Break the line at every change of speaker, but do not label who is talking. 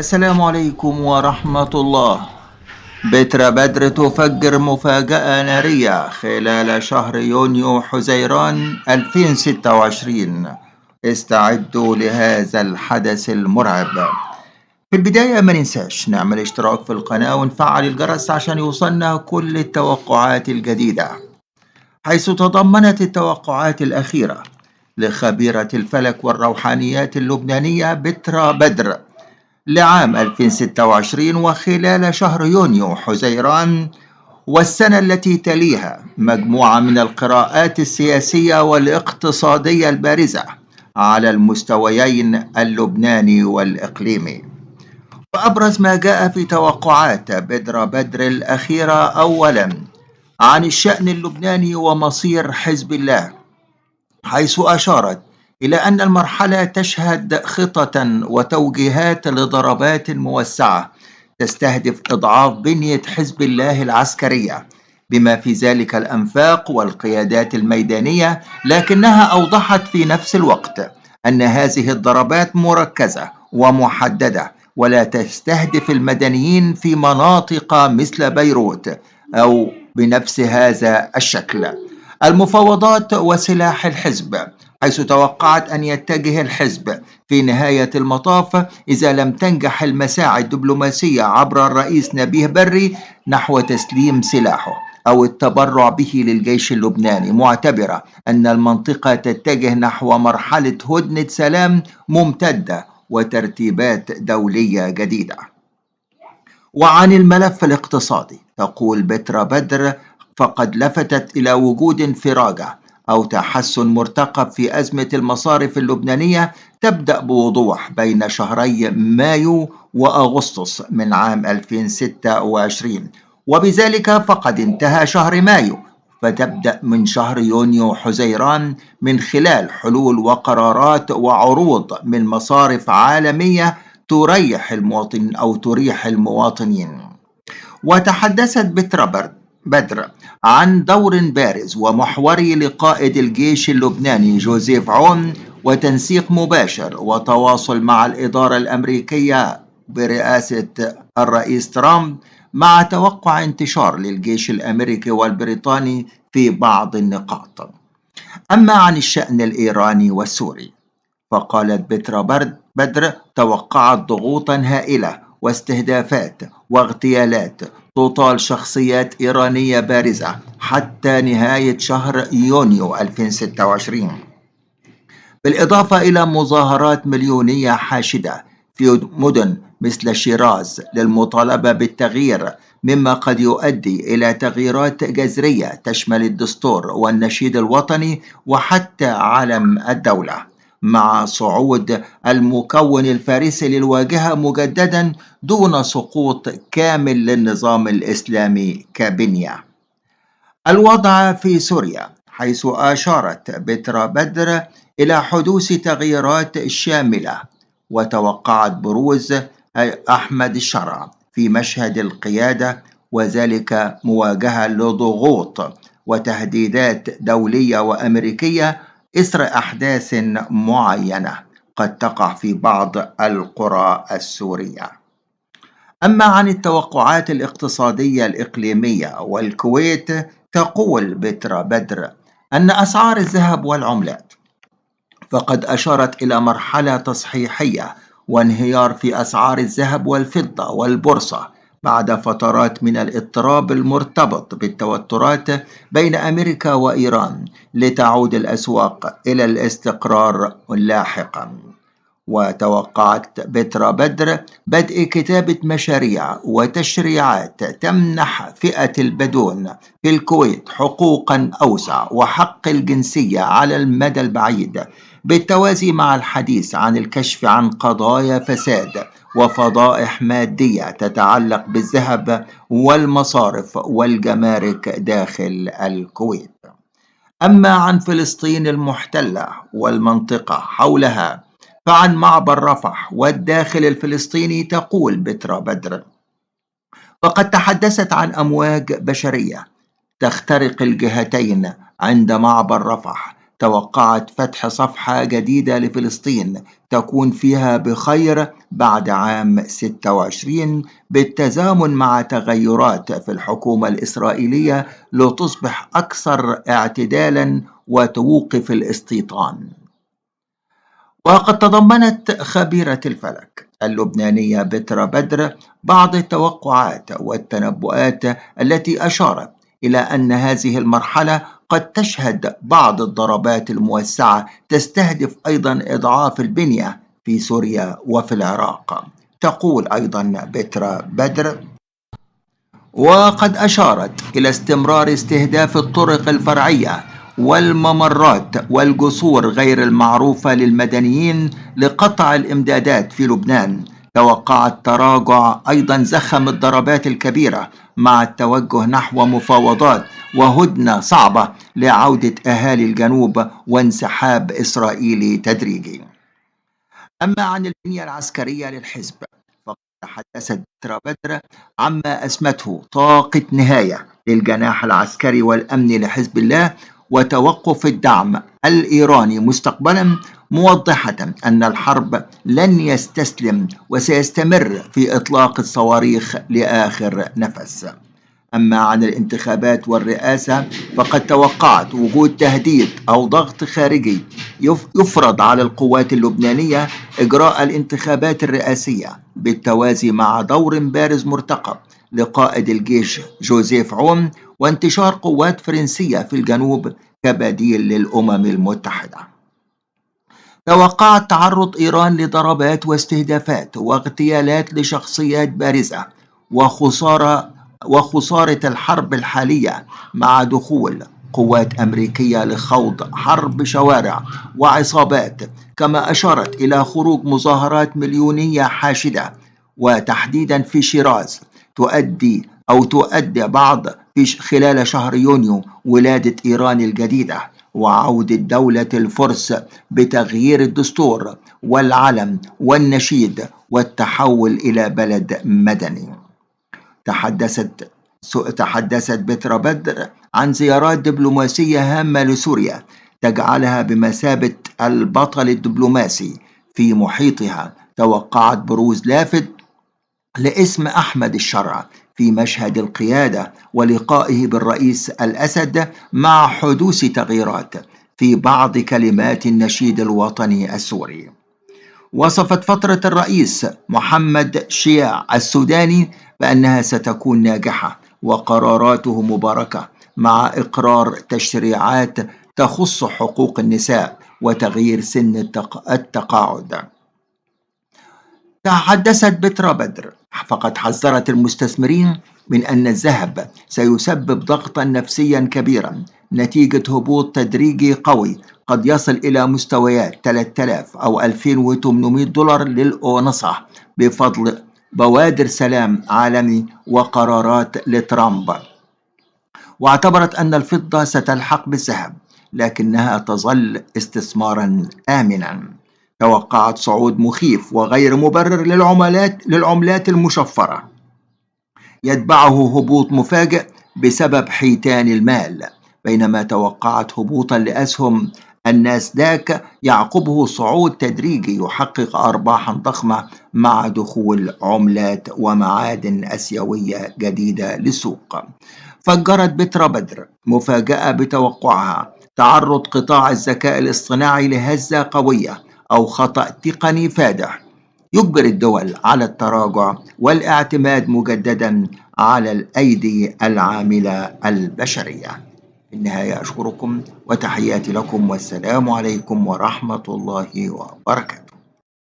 السلام عليكم ورحمة الله. بترا بدر تفجر مفاجأة نارية خلال شهر يونيو حزيران 2026. استعدوا لهذا الحدث المرعب. في البداية ما ننساش نعمل اشتراك في القناة ونفعل الجرس عشان يوصلنا كل التوقعات الجديدة، حيث تضمنت التوقعات الأخيرة لخبيرة الفلك والروحانيات اللبنانية بترا بدر لعام 2026 وخلال شهر يونيو حزيران والسنة التي تليها مجموعة من القراءات السياسية والاقتصادية البارزة على المستويين اللبناني والإقليمي. وأبرز ما جاء في توقعات بدر الأخيرة أولاً عن الشأن اللبناني ومصير حزب الله، حيث أشارت إلى أن المرحلة تشهد خطة وتوجيهات لضربات موسعة تستهدف إضعاف بنية حزب الله العسكرية بما في ذلك الأنفاق والقيادات الميدانية، لكنها أوضحت في نفس الوقت أن هذه الضربات مركزة ومحددة ولا تستهدف المدنيين في مناطق مثل بيروت أو بنفس هذا الشكل. المفاوضات وسلاح الحزب، حيث توقعت أن يتجه الحزب في نهاية المطاف إذا لم تنجح المساعي الدبلوماسية عبر الرئيس نبيه بري نحو تسليم سلاحه أو التبرع به للجيش اللبناني، معتبرة أن المنطقة تتجه نحو مرحلة هدنة سلام ممتدة وترتيبات دولية جديدة. وعن الملف الاقتصادي تقول بترا بدر فقد لفتت إلى وجود انفراجة أو تحسن مرتقب في أزمة المصارف اللبنانية تبدأ بوضوح بين شهري مايو وأغسطس من عام 2026، وبذلك فقد انتهى شهر مايو، فتبدأ من شهر يونيو حزيران من خلال حلول وقرارات وعروض من مصارف عالمية تريح المواطنين أو تريح المواطنين. وتحدثت بترا بدر عن دور بارز ومحوري لقائد الجيش اللبناني جوزيف عون وتنسيق مباشر وتواصل مع الإدارة الأمريكية برئاسة الرئيس ترامب مع توقع انتشار للجيش الأمريكي والبريطاني في بعض النقاط. أما عن الشأن الإيراني والسوري فقالت بترا بدر توقعت ضغوطا هائلة واستهدافات واغتيالات تطال شخصيات إيرانية بارزة حتى نهاية شهر يونيو 2026، بالإضافة إلى مظاهرات مليونية حاشدة في مدن مثل شيراز للمطالبة بالتغيير، مما قد يؤدي إلى تغييرات جذرية تشمل الدستور والنشيد الوطني وحتى علم الدولة، مع صعود المكون الفارسي للواجهة مجددا دون سقوط كامل للنظام الإسلامي كبنية. الوضع في سوريا، حيث أشارت بترا بدر إلى حدوث تغييرات شاملة وتوقعت بروز أحمد الشرع في مشهد القيادة، وذلك مواجهة لضغوط وتهديدات دولية وأمريكية إثر أحداث معينة قد تقع في بعض القرى السورية. أما عن التوقعات الاقتصادية الإقليمية والكويت تقول بترا بدر أن أسعار الذهب والعملات فقد أشارت إلى مرحلة تصحيحية وانهيار في أسعار الذهب والفضة والبورصة بعد فترات من الاضطراب المرتبط بالتوترات بين أمريكا وإيران، لتعود الأسواق إلى الاستقرار لاحقا. وتوقعت بترا بدر بدء كتابة مشاريع وتشريعات تمنح فئة البدون في الكويت حقوقا أوسع وحق الجنسية على المدى البعيد، بالتوازي مع الحديث عن الكشف عن قضايا فساد وفضائح مادية تتعلق بالذهب والمصارف والجمارك داخل الكويت. أما عن فلسطين المحتلة والمنطقة حولها فعن معبر رفح والداخل الفلسطيني تقول بترا بدر فقد تحدثت عن أمواج بشرية تخترق الجهتين عند معبر رفح توقعت فتح صفحة جديدة لفلسطين تكون فيها بخير بعد عام 26 بالتزامن مع تغيرات في الحكومة الإسرائيلية لتصبح أكثر اعتدالا وتوقف الاستيطان. وقد تضمنت خبيرة الفلك اللبنانية بترا بدر بعض التوقعات والتنبؤات التي أشارت إلى أن هذه المرحلة قد تشهد بعض الضربات الموسعة تستهدف أيضا إضعاف البنية في سوريا وفي العراق. تقول أيضا بترا بدر: وقد أشارت إلى استمرار استهداف الطرق الفرعية والممرات والجسور غير المعروفة للمدنيين لقطع الإمدادات في لبنان. توقعت تراجع أيضا زخم الضربات الكبيرة مع التوجه نحو مفاوضات وهدنة صعبة لعودة أهالي الجنوب وانسحاب إسرائيلي تدريجي. أما عن البنية العسكرية للحزب فقد تحدثت بترا بدر عما أسمته طاقة نهاية للجناح العسكري والأمني لحزب الله وتوقف الدعم الإيراني مستقبلا، موضحة أن الحرب لن يستسلم وسيستمر في إطلاق الصواريخ لآخر نفس. أما عن الانتخابات والرئاسة فقد توقعت وجود تهديد أو ضغط خارجي يفرض على القوات اللبنانية إجراء الانتخابات الرئاسية بالتوازي مع دور بارز مرتقب لقائد الجيش جوزيف عون وانتشار قوات فرنسية في الجنوب كبديل للأمم المتحدة. توقعت تعرض إيران لضربات واستهدافات واغتيالات لشخصيات بارزة وخسارة الحرب الحالية مع دخول قوات أمريكية لخوض حرب شوارع وعصابات، كما أشارت إلى خروج مظاهرات مليونية حاشدة وتحديدا في شيراز تؤدي بعض في خلال شهر يونيو ولادة إيران الجديدة وعودة دولة الفرس بتغيير الدستور والعلم والنشيد والتحول إلى بلد مدني. تحدثت بترا بدر عن زيارات دبلوماسية هامة لسوريا تجعلها بمثابة البطل الدبلوماسي في محيطها. توقعت بروز لافت لاسم أحمد الشرع في مشهد القيادة ولقائه بالرئيس الأسد مع حدوث تغييرات في بعض كلمات النشيد الوطني السوري. وصفت فترة الرئيس محمد شيع السوداني بأنها ستكون ناجحة وقراراته مباركة مع إقرار تشريعات تخص حقوق النساء وتغيير سن التقاعد. تحدثت بترا بدر فقد حذرت المستثمرين من أن الذهب سيسبب ضغطا نفسيا كبيرا نتيجة هبوط تدريجي قوي قد يصل إلى مستويات 3000 أو 2800 دولار للأونصة بفضل بوادر سلام عالمي وقرارات لترامب. واعتبرت أن الفضة ستلحق بالذهب لكنها تظل استثمارا آمنا. توقعت صعود مخيف وغير مبرر للعملات المشفرة يتبعه هبوط مفاجئ بسبب حيتان المال، بينما توقعت هبوطا لأسهم الناسداك يعقبه صعود تدريجي يحقق أرباحا ضخمة مع دخول عملات ومعادن آسيوية جديدة للسوق. فجرت بترا بدر مفاجأة بتوقعها تعرض قطاع الذكاء الاصطناعي لهزة قوية أو خطأ تقني فادح يجبر الدول على التراجع والاعتماد مجددا على الأيدي العاملة البشرية. في النهاية أشكركم وتحياتي لكم والسلام عليكم ورحمة الله وبركاته.